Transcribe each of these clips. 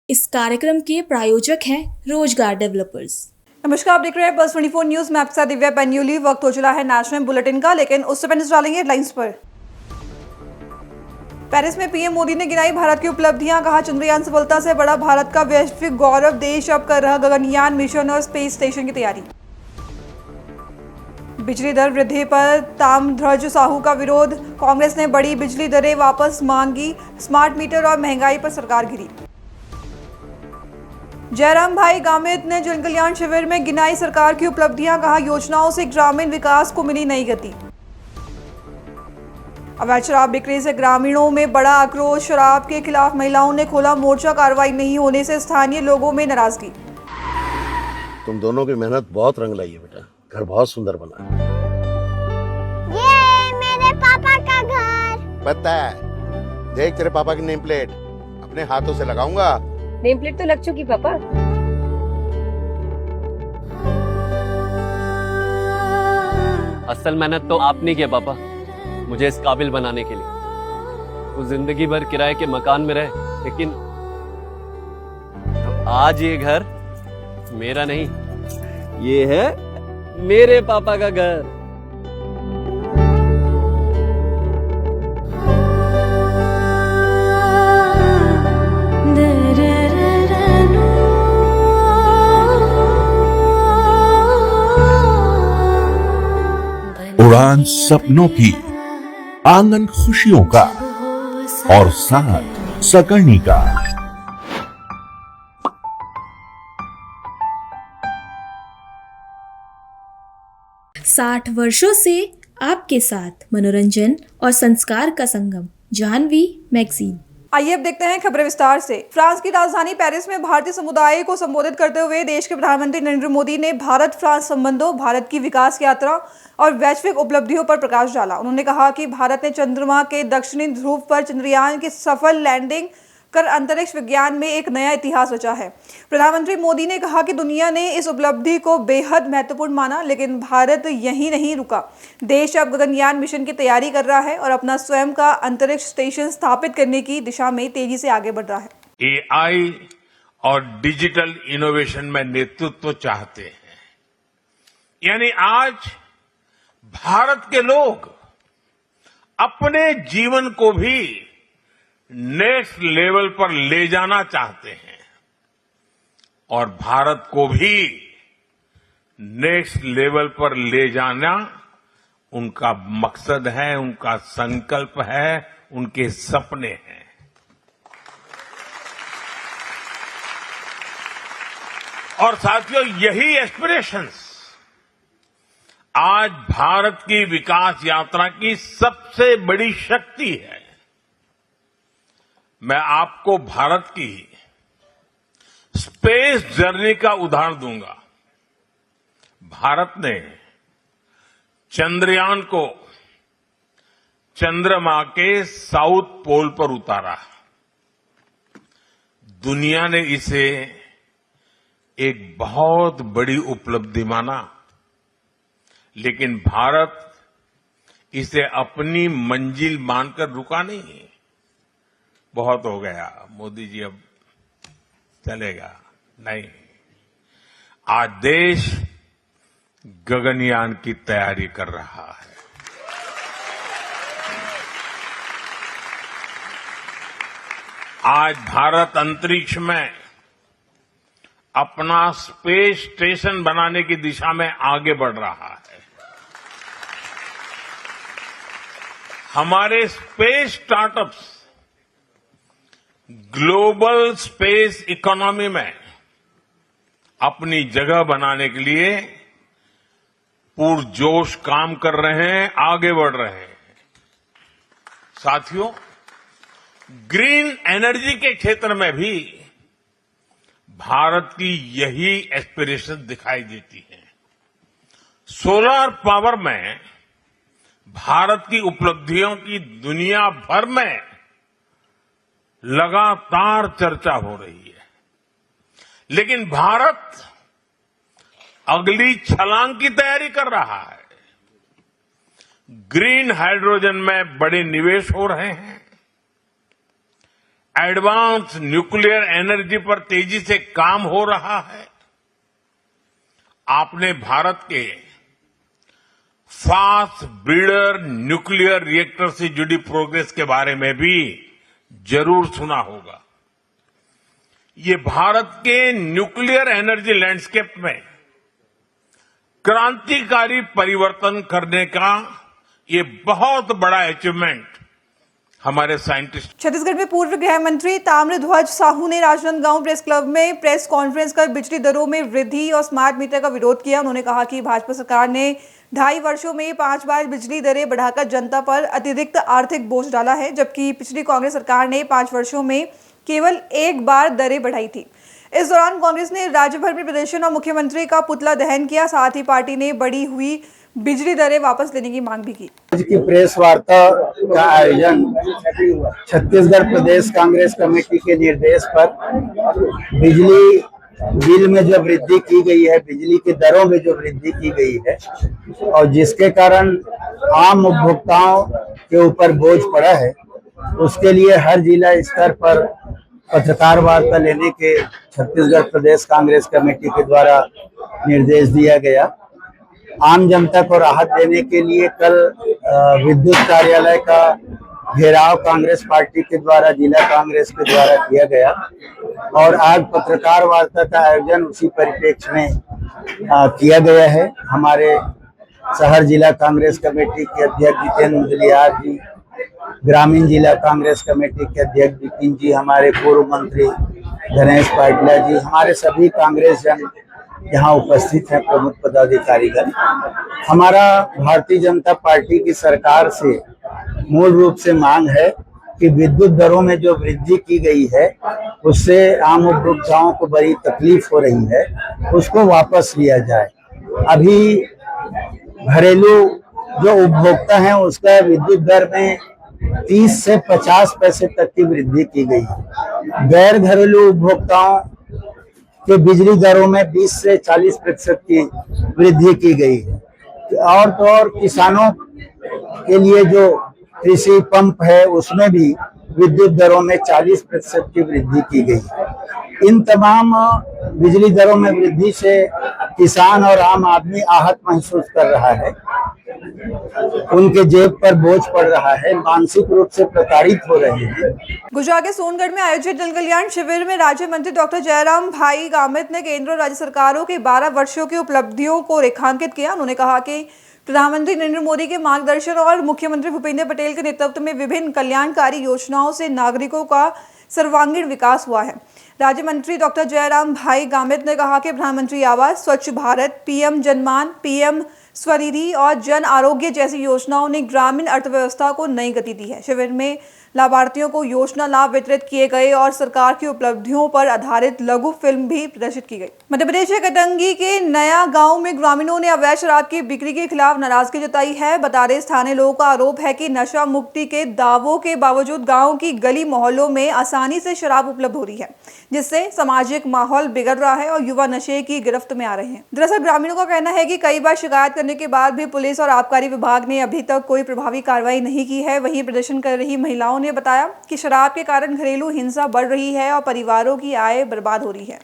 इस कार्यक्रम के प्रायोजक हैं रोजगार डेवलपर्स। नमस्कार, आप देख रहे हैं पल्स 24 न्यूज में। आपके साथ दिव्या पेन्यूली। वक्त हो चला है नेशनल बुलेटिन का, लेकिन उससे पहले डालेंगे हेडलाइंस पर। पेरिस में पीएम मोदी ने गिनाई भारत की उपलब्धियां, कहा चंद्रयान सफलता से बड़ा भारत का वैश्विक गौरव, देश अब कर रहा गगनयान मिशन और स्पेस स्टेशन की तैयारी। बिजली दर वृद्धि पर ताम्रध्वज साहू का विरोध, कांग्रेस ने बड़ी बिजली दरें वापस मांगी, स्मार्ट मीटर और महंगाई पर सरकार घिरी। जयराम भाई गामित ने जन कल्याण शिविर में गिनाई सरकार की उपलब्धियां, कहा योजनाओं से ग्रामीण विकास को मिली नई गति। अवैध शराब बिक्री से ग्रामीणों में बड़ा आक्रोश, शराब के खिलाफ महिलाओं ने खोला मोर्चा, कार्रवाई नहीं होने से स्थानीय लोगों में नाराजगी। तुम दोनों की मेहनत बहुत रंग लाई है बेटा, घर बहुत सुंदर बना है। ये मेरे पापा का घर। पता है, देख तेरे पापा की नेम प्लेट अपने हाथों से लगाऊंगा। नेम प्लेट तो लग चुकी पापा। असल मेहनत तो आपने किया पापा, मुझे इस काबिल बनाने के लिए। वो जिंदगी भर किराए के मकान में रहे, लेकिन आज ये घर मेरा नहीं, ये है मेरे पापा का घर। उड़ान सपनों की, आंगन खुशियों का और साथ सकर्णी का। साठ वर्षों से आपके साथ मनोरंजन और संस्कार का संगम, जानवी मैगजीन। आइए अब देखते हैं खबरें विस्तार से। फ्रांस की राजधानी पेरिस में भारतीय समुदाय को संबोधित करते हुए देश के प्रधानमंत्री नरेंद्र मोदी ने भारत फ्रांस संबंधों, भारत की विकास यात्रा और वैश्विक उपलब्धियों पर प्रकाश डाला। उन्होंने कहा कि भारत ने चंद्रमा के दक्षिणी ध्रुव पर चंद्रयान की सफल लैंडिंग कर अंतरिक्ष विज्ञान में एक नया इतिहास रचा है। प्रधानमंत्री मोदी ने कहा कि दुनिया ने इस उपलब्धि को बेहद महत्वपूर्ण माना, लेकिन भारत यहीं नहीं रुका। देश अब गगनयान मिशन की तैयारी कर रहा है और अपना स्वयं का अंतरिक्ष स्टेशन स्थापित करने की दिशा में तेजी से आगे बढ़ रहा है। एआई और डिजिटल इनोवेशन में नेतृत्व चाहते हैं, यानी आज भारत के लोग अपने जीवन को भी नेक्स्ट लेवल पर ले जाना चाहते हैं और भारत को भी नेक्स्ट लेवल पर ले जाना उनका मकसद है, उनका संकल्प है, उनके सपने हैं। और साथियों, यही एस्पिरेशंस आज भारत की विकास यात्रा की सबसे बड़ी शक्ति है। मैं आपको भारत की स्पेस जर्नी का उदाहरण दूंगा। भारत ने चंद्रयान को चंद्रमा के साउथ पोल पर उतारा। दुनिया ने इसे एक बहुत बड़ी उपलब्धि माना, लेकिन भारत इसे अपनी मंजिल मानकर रुका नहीं। बहुत हो गया मोदी जी, अब चलेगा नहीं। आज देश गगनयान की तैयारी कर रहा है। आज भारत अंतरिक्ष में अपना स्पेस स्टेशन बनाने की दिशा में आगे बढ़ रहा है। हमारे space startups global space economy में अपनी जगह बनाने के लिए पुरजोश काम कर रहे हैं, आगे बढ़ रहे हैं। साथियों, ग्रीन एनर्जी के क्षेत्र में भी भारत की यही एस्पिरेशन दिखाई देती है। सोलर पावर में भारत की उपलब्धियों की दुनिया भर में लगातार चर्चा हो रही है, लेकिन भारत अगली छलांग की तैयारी कर रहा है। ग्रीन हाइड्रोजन में बड़े निवेश हो रहे हैं। एडवांस न्यूक्लियर एनर्जी पर तेजी से काम हो रहा है। आपने भारत के फास्ट ब्रीडर न्यूक्लियर रिएक्टर से जुड़ी प्रोग्रेस के बारे में भी जरूर सुना होगा। ये भारत के न्यूक्लियर एनर्जी लैंडस्केप में क्रांतिकारी परिवर्तन करने का ये बहुत बड़ा अचीवमेंट हमारे साइंटिस्ट। छत्तीसगढ़ में पूर्व गृह मंत्री ताम्रध्वज साहू ने राजनांदगांव प्रेस क्लब में प्रेस कॉन्फ्रेंस कर बिजली दरों में वृद्धि और स्मार्ट मीटर का विरोध किया। उन्होंने कहा कि भाजपा सरकार ने 2.5 वर्षों में 5 बार बिजली दरें बढ़ाकर जनता पर अतिरिक्त आर्थिक बोझ डाला है, जबकि पिछली कांग्रेस सरकार ने 5 वर्षों में केवल 1 बार दरें बढ़ाई थी। इस दौरान कांग्रेस ने राज्य भर में प्रदर्शन और मुख्यमंत्री का पुतला दहन किया। साथ ही पार्टी ने बढ़ी हुई बिजली दरें वापस लेने की मांग भी की। आज की प्रेस वार्ता का आयोजन छत्तीसगढ़ प्रदेश कांग्रेस कमेटी के निर्देश पर बिजली बिल में जो वृद्धि की गई है, बिजली की दरों में जो वृद्धि की गई है और जिसके कारण आम उपभोक्ताओं के ऊपर बोझ पड़ा है, उसके लिए हर जिला स्तर पर पत्रकार वार्ता लेने के छत्तीसगढ़ प्रदेश कांग्रेस कमेटी के द्वारा निर्देश दिया गया। आम जनता को राहत देने के लिए कल विद्युत कार्यालय का घेराव कांग्रेस पार्टी के द्वारा, जिला कांग्रेस के द्वारा किया गया और आज पत्रकार वार्ता का आयोजन उसी परिप्रेक्ष्य में किया गया है। हमारे शहर जिला कांग्रेस कमेटी के अध्यक्ष जितेंद्र मुदलियार जी, ग्रामीण जिला कांग्रेस कमेटी के अध्यक्ष बिपिन जी, हमारे पूर्व मंत्री गणेश पाटिला जी, हमारे सभी कांग्रेस जन यहाँ उपस्थित हैं, प्रमुख पदाधिकारीगण। हमारा भारतीय जनता पार्टी की सरकार से मूल रूप से मांग है कि विद्युत दरों में जो वृद्धि की गई है उससे आम उपभोक्ताओं को बड़ी तकलीफ हो रही है, उसको वापस लिया जाए। अभी घरेलू जो उपभोक्ता हैं उसका विद्युत दर में 30 से 50 पैसे तक की वृद्धि की गई है। गैर घरेलू उपभोक्ताओं के बिजली दरों में 20 से 40% की वृद्धि की गई है और तो और किसानों के लिए जो कृषि पंप है उसमें भी विद्युत दरों में 40% की वृद्धि की गई है। इन तमाम बिजली दरों में वृद्धि से किसान और आम आदमी आहत महसूस कर रहा है, उनके जेब पर बोझ पड़ रहा है, मानसिक रूप से प्रताड़ित हो रहे हैं। गुजरात के सोनगढ़ में आयोजित जन कल्याण शिविर में राज्य मंत्री डॉक्टर जयराम भाई गामित ने केंद्र और राज्य सरकारों के 12 वर्षों की उपलब्धियों को रेखांकित किया। उन्होंने कहा कि प्रधानमंत्री नरेंद्र मोदी के मार्गदर्शन और मुख्यमंत्री भूपेंद्र पटेल के नेतृत्व में विभिन्न कल्याणकारी योजनाओं से नागरिकों का सर्वांगीण विकास हुआ है। राज्य मंत्री डॉक्टर जयराम भाई गामित ने कहा कि प्रधानमंत्री आवास, स्वच्छ भारत, पीएम जनमान, पीएम स्वनिधि और जन आरोग्य जैसी योजनाओं ने ग्रामीण अर्थव्यवस्था को नई गति दी है। शिविर में लाभार्थियों को योजना लाभ वितरित किए गए और सरकार की उपलब्धियों पर आधारित लघु फिल्म भी प्रदर्शित की गई। मध्य प्रदेश के कटंगी के नया गांव में ग्रामीणों ने अवैध शराब की बिक्री के खिलाफ नाराजगी जताई है। बता दें, स्थानीय लोगों का आरोप है कि नशा मुक्ति के दावों के बावजूद गाँव की गली मोहल्लों में आसानी से शराब उपलब्ध हो रही है, जिससे सामाजिक माहौल बिगड़ रहा है और युवा नशे की गिरफ्त में आ रहे हैं। दरअसल ग्रामीणों का कहना है कि कई बार शिकायत करने के बाद भी पुलिस और आबकारी विभाग ने अभी तक कोई प्रभावी कार्रवाई नहीं की है। वहीं प्रदर्शन कर रही महिलाओं ने बताया कि शराब के कारण घरेलू हिंसा बढ़ रही है और परिवारों की आय बर्बाद हो रही है।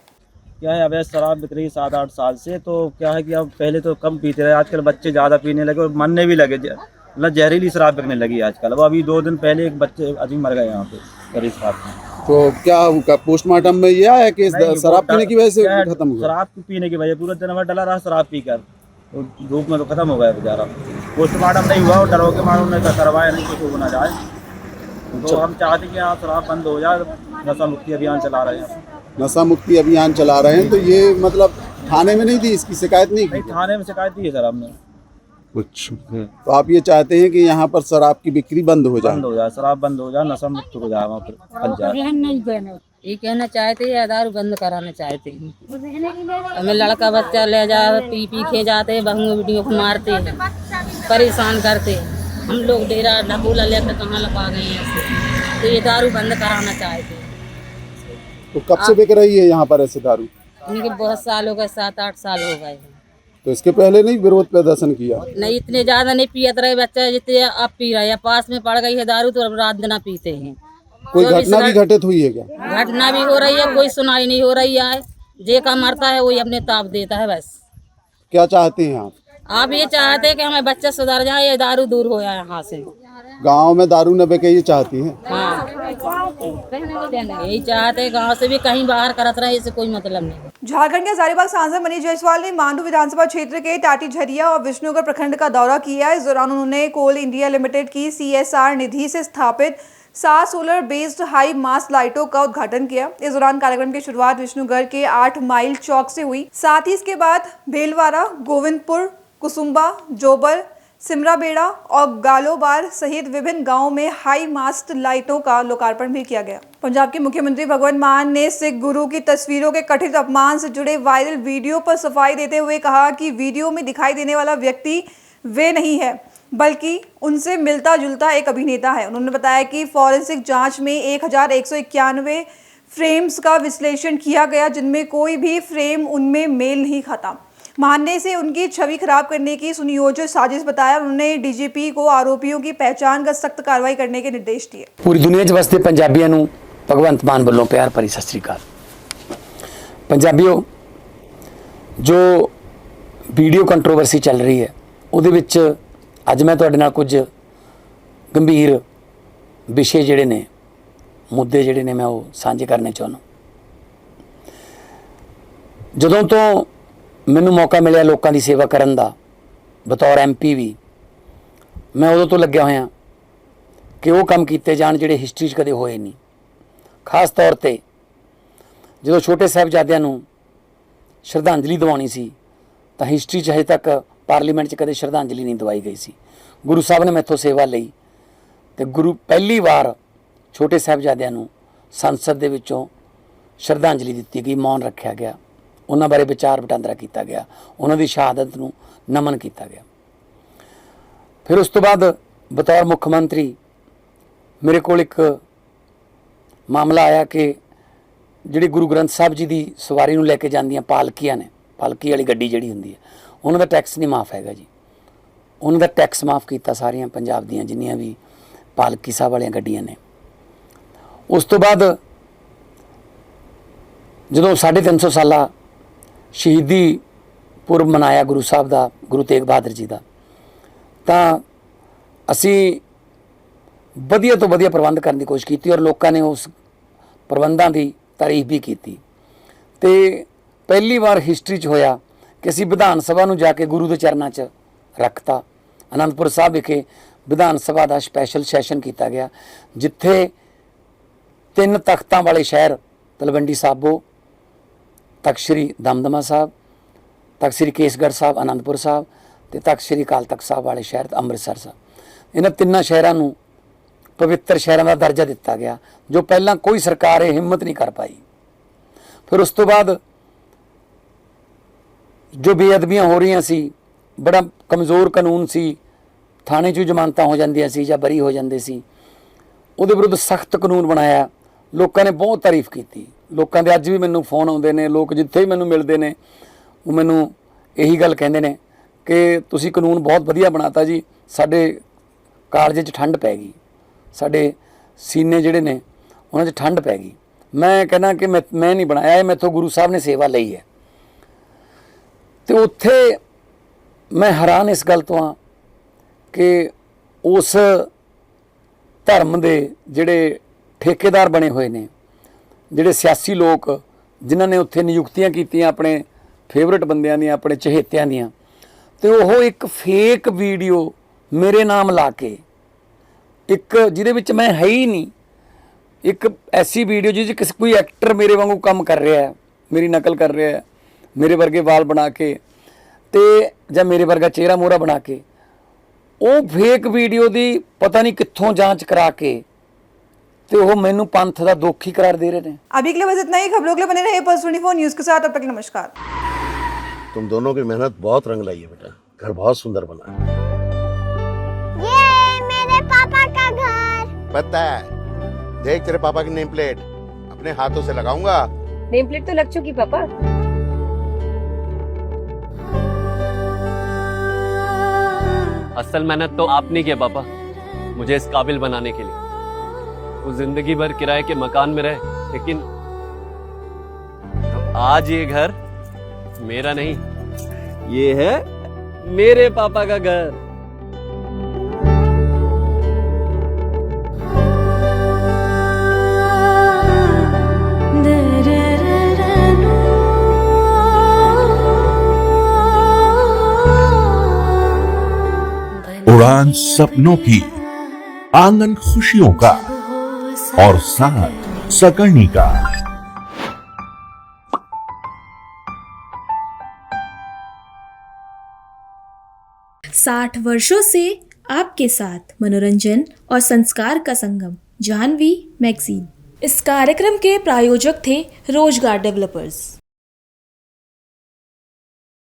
क्या है, अवैध शराब बिक रही 7-8 साल से। तो क्या है कि अब पहले तो कम पीते रहे, आजकल बच्चे ज़्यादा पीने लगे और मरने भी लगे, मतलब जहरीली शराब बिकने लगी आजकल। अब अभी 2 दिन पहले एक बच्चे अभी मर गए यहाँ पे जहरीली शराब में। तो क्या पोस्टमार्टम में ये आया कि शराब पीने की वजह से खत्म हुआ? शराब पीने की वजह, पूरा दिन भर डला रहा शराब पीकर, तो धूप में तो खत्म हो गया बेचारा। पोस्टमार्टम नहीं हुआ और डरों के मारो ने करवाया नहीं, कुछ हो ना जाए। तो हम चाहते कि यहाँ शराब बंद हो जाए। नशा मुक्ति अभियान चला रहे हैं, नशा मुक्ति अभियान चला रहे हैं। तो ये मतलब थाने में नहीं दी, इसकी शिकायत नहीं की? थाने में शिकायत दी है सर हमने कुछ। तो आप ये चाहते हैं कि यहाँ पर शराब की बिक्री बंद हो जाए? बंद हो जाए, शराब बंद हो जाए, नशा मुक्त हो जाए, वहाँ पर ये कहना चाहते हैं दारू बंद कराना चाहते हैं। हमें लड़का बच्चा ले जाए पी के जाते हैं, बहू बेटियों को मारते हैं, परेशान करते हैं। हम लोग डेरा डबूला लेकर कहाँ लगा गए हैं, तो ये दारू बंद कराना चाहते हैं। तो कब से बिक रही है यहाँ पर ऐसे दारू? इनके बहुत साल हो गए, 7-8 साल हो गए हैं। तो इसके पहले नहीं विरोध प्रदर्शन किया? नहीं, इतने ज्यादा नहीं पियत रहे बच्चे जितने अब पी रहे हैं। पास में पड़ गई है दारू तो अब रात दिन पीते हैं, कोई 24 घटना भी घटित हुई है क्या? घटना भी हो रही है, कोई सुनाई नहीं हो रही है। जे का मरता है वही अपने ताप देता है बस। क्या चाहते हैं आप ये चाहते हैं कि हमें बच्चे सुधर जाए, ये दारू दूर हो जाए यहाँ से। गांव में दारू न बिके, ये चाहती हैं? हाँ, यही चाहते हैं, गाँव से भी कहीं बाहर करत रहे, इससे कोई मतलब नहीं। झारखंड के हजारीबाग सांसद मनीष जायसवाल ने मांडू विधानसभा क्षेत्र के टाटी झरिया और विष्णुगढ़ प्रखंड का दौरा किया। इस दौरान उन्होंने कोल इंडिया लिमिटेड की CSR निधि से स्थापित 7 सोलर बेस्ड हाई मास्ट लाइटों का उद्घाटन किया। इस दौरान कार्यक्रम की शुरुआत विष्णुगढ़ के 8 माइल चौक से हुई। साथ ही इसके बाद भेलवाड़ा, गोविंदपुर, कुसुम्बा, जोबर, सिमराबेड़ा और गालोबार सहित विभिन्न गांवों में हाई मास्ट लाइटों का लोकार्पण भी किया गया। पंजाब के मुख्यमंत्री भगवंत मान ने सिख गुरु की तस्वीरों के कथित अपमान से जुड़े वायरल वीडियो पर सफाई देते हुए कहा कि वीडियो में दिखाई देने वाला व्यक्ति वे नहीं है, बल्कि उनसे मिलता जुलता एक अभिनेता है। उन्होंने बताया कि फॉरेंसिक जांच में 1191 फ्रेम्स का विश्लेषण किया गया, जिनमें कोई भी फ्रेम उनमें मेल नहीं खाता। मानने से उनकी छवि खराब करने की सुनियोजित साजिश बताया। उन्होंने DGP को आरोपियों की पहचान कर सख्त कार्रवाई करने के निर्देश दिए। पूरी दुनिया 'ਚ ਵਸਦੇ ਪੰਜਾਬੀਆਂ ਨੂੰ ਭਗਵੰਤ ਮਾਨ ਵੱਲੋਂ ਪਿਆਰ ਭਰੀ ਸਤਿ ਸ੍ਰੀ ਅਕਾਲ। ਪੰਜਾਬੀਓ, ਜੋ ਵੀਡੀਓ ਕੰਟਰੋਵਰਸੀ ਚੱਲ ਰਹੀ ਹੈ ਉਹਦੇ ਵਿੱਚ ਅੱਜ ਮੈਂ ਤੁਹਾਡੇ ਨਾਲ ਕੁਝ ਗੰਭੀਰ ਵਿਸ਼ੇ ਜਿਹੜੇ ਨੇ, ਮੁੱਦੇ ਜਿਹੜੇ ਨੇ, ਮੈਂ ਉਹ ਸਾਂਝੇ ਕਰਨੇ ਚਾਹੁੰਦਾ। ਜਦੋਂ ਤੋਂ ਮੈਨੂੰ ਮੌਕਾ ਮਿਲਿਆ ਲੋਕਾਂ ਦੀ ਸੇਵਾ ਕਰਨ ਦਾ ਬਤੌਰ MP ਵੀ, ਮੈਂ ਉਦੋਂ ਤੋਂ ਲੱਗਿਆ ਹੋਇਆ ਕਿ ਉਹ ਕੰਮ ਕੀਤੇ ਜਾਣ ਜਿਹੜੇ ਹਿਸਟਰੀ 'ਚ ਕਦੇ ਹੋਏ ਨਹੀਂ। ਖਾਸ ਤੌਰ ਤੇ ਜਦੋਂ ਛੋਟੇ ਸਾਹਿਬਜ਼ਾਦਿਆਂ ਨੂੰ ਸ਼ਰਧਾਂਜਲੀ ਦਿਵਾਉਣੀ ਸੀ ਤਾਂ ਹਿਸਟਰੀ 'ਚ ਹਜੇ ਤੱਕ ਪਾਰਲੀਮੈਂਟ 'ਚ ਕਦੇ ਸ਼ਰਧਾਂਜਲੀ ਨਹੀਂ ਦਿਵਾਈ ਗਈ ਸੀ। ਗੁਰੂ ਸਾਹਿਬ ਨੇ ਮੈਥੋਂ ਸੇਵਾ ਲਈ ਤੇ ਗੁਰੂ ਪਹਿਲੀ ਵਾਰ ਛੋਟੇ ਸਾਹਿਬਜ਼ਾਦਿਆਂ ਨੂੰ ਸੰਸਦ ਦੇ ਵਿੱਚੋਂ ਸ਼ਰਧਾਂਜਲੀ ਦਿੱਤੀ ਗਈ, ਮੌਨ ਰੱਖਿਆ ਗਿਆ, ਉਹਨਾਂ ਬਾਰੇ ਵਿਚਾਰ ਵਟਾਂਦਰਾ ਕੀਤਾ ਗਿਆ, ਉਹਨਾਂ ਦੀ ਸ਼ਹਾਦਤ ਨੂੰ ਨਮਨ ਕੀਤਾ ਗਿਆ। ਫਿਰ ਉਸ ਤੋਂ ਬਾਅਦ ਬਤੌਰ ਮੁੱਖ ਮੰਤਰੀ ਮੇਰੇ ਕੋਲ ਇੱਕ ਮਾਮਲਾ ਆਇਆ ਕਿ ਜਿਹੜੀ ਗੁਰੂ ਗ੍ਰੰਥ ਸਾਹਿਬ ਜੀ ਦੀ ਸਵਾਰੀ ਨੂੰ ਲੈ ਕੇ ਜਾਂਦੀਆਂ ਪਾਲਕੀਆਂ ਨੇ, ਪਾਲਕੀ ਵਾਲੀ ਗੱਡੀ ਜਿਹੜੀ ਹੁੰਦੀ ਹੈ, ਉਹਨਾਂ ਦਾ ਟੈਕਸ ਨਹੀਂ ਮਾਫ ਹੈਗਾ ਜੀ। ਉਹਨਾਂ ਦਾ ਟੈਕਸ ਮਾਫ ਕੀਤਾ ਸਾਰੀਆਂ ਪੰਜਾਬ ਦੀਆਂ ਜਿੰਨੀਆਂ ਵੀ ਪਾਲਕੀ ਸਾਹਿਬ ਵਾਲੀਆਂ ਗੱਡੀਆਂ ਨੇ। ਉਸ ਤੋਂ ਬਾਅਦ ਜਦੋਂ 350 ਸਾਲਾ ਸ਼ਹੀਦੀ ਪੁਰਬ ਮਨਾਇਆ ਗੁਰੂ ਸਾਹਿਬ ਦਾ, ਗੁਰੂ ਤੇਗ ਬਹਾਦਰ ਜੀ ਦਾ, ਤਾਂ ਅਸੀਂ ਵਧੀਆ ਤੋਂ ਵਧੀਆ ਪ੍ਰਬੰਧ ਕਰਨ ਦੀ ਕੋਸ਼ਿਸ਼ ਕੀਤੀ ਔਰ ਲੋਕਾਂ ਨੇ ਉਸ ਪ੍ਰਬੰਧਾਂ ਦੀ ਤਾਰੀਫ ਵੀ ਕੀਤੀ। ਤੇ ਪਹਿਲੀ ਵਾਰ ਹਿਸਟਰੀ 'ਚ ਹੋਇਆ ਕਿ ਅਸੀਂ ਵਿਧਾਨ ਸਭਾ ਨੂੰ ਜਾ ਕੇ ਗੁਰੂ ਦੇ ਚਰਨਾਂ 'ਚ ਰੱਖਤਾ। ਅਨੰਦਪੁਰ ਸਾਹਿਬ ਵਿਖੇ ਵਿਧਾਨ ਸਭਾ ਦਾ ਸਪੈਸ਼ਲ ਸੈਸ਼ਨ ਕੀਤਾ ਗਿਆ, ਜਿੱਥੇ 3 ਤਖਤਾਂ ਵਾਲੇ ਸ਼ਹਿਰ ਤਲਵੰਡੀ ਸਾਬੋ, ਤਖਤ ਸ਼੍ਰੀ ਦਮਦਮਾ ਸਾਹਿਬ, ਤਖਤ ਸ਼੍ਰੀ ਕੇਸਗੜ੍ਹ ਸਾਹਿਬ ਅਨੰਦਪੁਰ ਸਾਹਿਬ ਤੇ ਤਖਤ ਸ਼੍ਰੀ ਅਕਾਲ ਤਖਤ ਸਾਹਿਬ ਵਾਲੇ ਸ਼ਹਿਰ ਅੰਮ੍ਰਿਤਸਰ ਸਾਹਿਬ, ਇਹਨਾਂ 3 ਸ਼ਹਿਰਾਂ ਨੂੰ ਪਵਿੱਤਰ ਸ਼ਹਿਰਾਂ ਦਾ ਦਰਜਾ ਦਿੱਤਾ ਗਿਆ, ਜੋ ਪਹਿਲਾਂ ਕੋਈ ਸਰਕਾਰ ਇਹ ਹਿੰਮਤ ਨਹੀਂ ਕਰ ਪਾਈ। ਫਿਰ ਉਸ ਤੋਂ ਬਾਅਦ ਜੋ ਬੇਅਦਬੀਆਂ ਹੋ ਰਹੀਆਂ ਸੀ, ਬੜਾ ਕਮਜ਼ੋਰ ਕਾਨੂੰਨ ਸੀ, ਥਾਣੇ 'ਚੋਂ ਜ਼ਮਾਨਤਾਂ ਹੋ ਜਾਂਦੀਆਂ ਸੀ ਜਾਂ ਬਰੀ ਹੋ ਜਾਂਦੇ ਸੀ, ਉਹਦੇ ਵਿਰੁੱਧ ਸਖਤ ਕਾਨੂੰਨ ਬਣਾਇਆ। ਲੋਕਾਂ ਨੇ ਬਹੁਤ ਤਾਰੀਫ ਕੀਤੀ। ਲੋਕਾਂ ਦੇ ਅੱਜ ਵੀ ਮੈਨੂੰ ਫੋਨ ਆਉਂਦੇ ਨੇ, ਲੋਕ ਜਿੱਥੇ ਵੀ ਮੈਨੂੰ ਮਿਲਦੇ ਨੇ ਉਹ ਮੈਨੂੰ ਇਹੀ ਗੱਲ ਕਹਿੰਦੇ ਨੇ ਕਿ ਤੁਸੀਂ ਕਾਨੂੰਨ ਬਹੁਤ ਵਧੀਆ ਬਣਾਤਾ ਜੀ, ਸਾਡੇ ਕਾਲਜ 'ਚ ਠੰਡ ਪੈ ਗਈ, ਸਾਡੇ ਸੀਨੇ ਜਿਹੜੇ ਨੇ ਉਹਨਾਂ 'ਚ ਠੰਡ ਪੈ ਗਈ। ਮੈਂ ਕਹਿੰਦਾ ਕਿ ਮੈਂ ਨਹੀਂ ਬਣਾਇਆ, ਇਹ ਮੈਥੋਂ ਗੁਰੂ ਸਾਹਿਬ ਨੇ ਸੇਵਾ ਲਈ ਹੈ। ਤੇ ਉੱਥੇ ਮੈਂ ਹੈਰਾਨ ਇਸ ਗੱਲ ਤੋਂ ਹਾਂ ਕਿ ਉਸ ਧਰਮ ਦੇ ਜਿਹੜੇ ਠੇਕੇਦਾਰ ਬਣੇ ਹੋਏ ਨੇ, ਜਿਹੜੇ ਸਿਆਸੀ ਲੋਕ ਜਿਨ੍ਹਾਂ ਨੇ ਉੱਥੇ ਨਿਯੁਕਤੀਆਂ ਕੀਤੀਆਂ ਆਪਣੇ ਫੇਵਰਟ ਬੰਦਿਆਂ ਦੀਆਂ, ਆਪਣੇ ਚਹੇਤਿਆਂ ਦੀਆਂ, ਤੇ ਉਹ ਇੱਕ ਫੇਕ ਵੀਡੀਓ ਮੇਰੇ ਨਾਮ ਲਾ ਕੇ, ਇੱਕ ਜਿਹਦੇ ਵਿੱਚ ਮੈਂ ਹੈ ਹੀ ਨਹੀਂ, ਇੱਕ ਐਸੀ ਵੀਡੀਓ ਜਿਹਦੇ 'ਚ ਕੋਈ ਐਕਟਰ ਮੇਰੇ ਵਾਂਗੂ ਕੰਮ ਕਰ ਰਿਹਾ ਹੈ, ਮੇਰੀ ਨਕਲ ਕਰ ਰਿਹਾ ਹੈ, ਮੇਰੇ ਵਰਗੇ ਵਾਲ ਬਣਾ ਕੇ ਤੇ ਜਾਂ ਮੇਰੇ ਵਰਗਾ ਚਿਹਰਾ ਮੋਹਰਾ ਬਣਾ ਕੇ, ਉਹ ਫੇਕ ਵੀਡੀਓ ਦੀ ਪਤਾ ਨਹੀਂ ਕਿੱਥੋਂ ਜਾਂਚ ਕਰਾ ਕੇ ਤੇ ਉਹ ਮੈਨੂੰ ਪੰਥ ਦਾ ਦੋਖੀ करार दे रहे हैं। अभी के लिए बस इतना ही। खबरों के लिए बने रहे पल्स 24 न्यूज के साथ। तब तक नमस्कार। तुम दोनों की मेहनत बहुत रंग लाई है बेटा, घर बहुत सुंदर बना है। ये मेरे पापा का घर। पता है, देख तेरे पापा की नेम प्लेट अपने हाथों से लगाऊंगा। नेम प्लेट तो लग चुकी पापा। असल मेहनत तो आपने की है पापा, मुझे इस काबिल बनाने के लिए। वो जिंदगी भर किराए के मकान में रहे, लेकिन आज ये घर मेरा नहीं, ये है मेरे पापा का घर। उड़ान सपनों की, आंगन खुशियों का और साथ सकर्णी का। 60 वर्षों से आपके साथ मनोरंजन और संस्कार का संगम, जाह्नवी मैगजीन। इस कार्यक्रम के प्रायोजक थे रोजगार डेवलपर्स।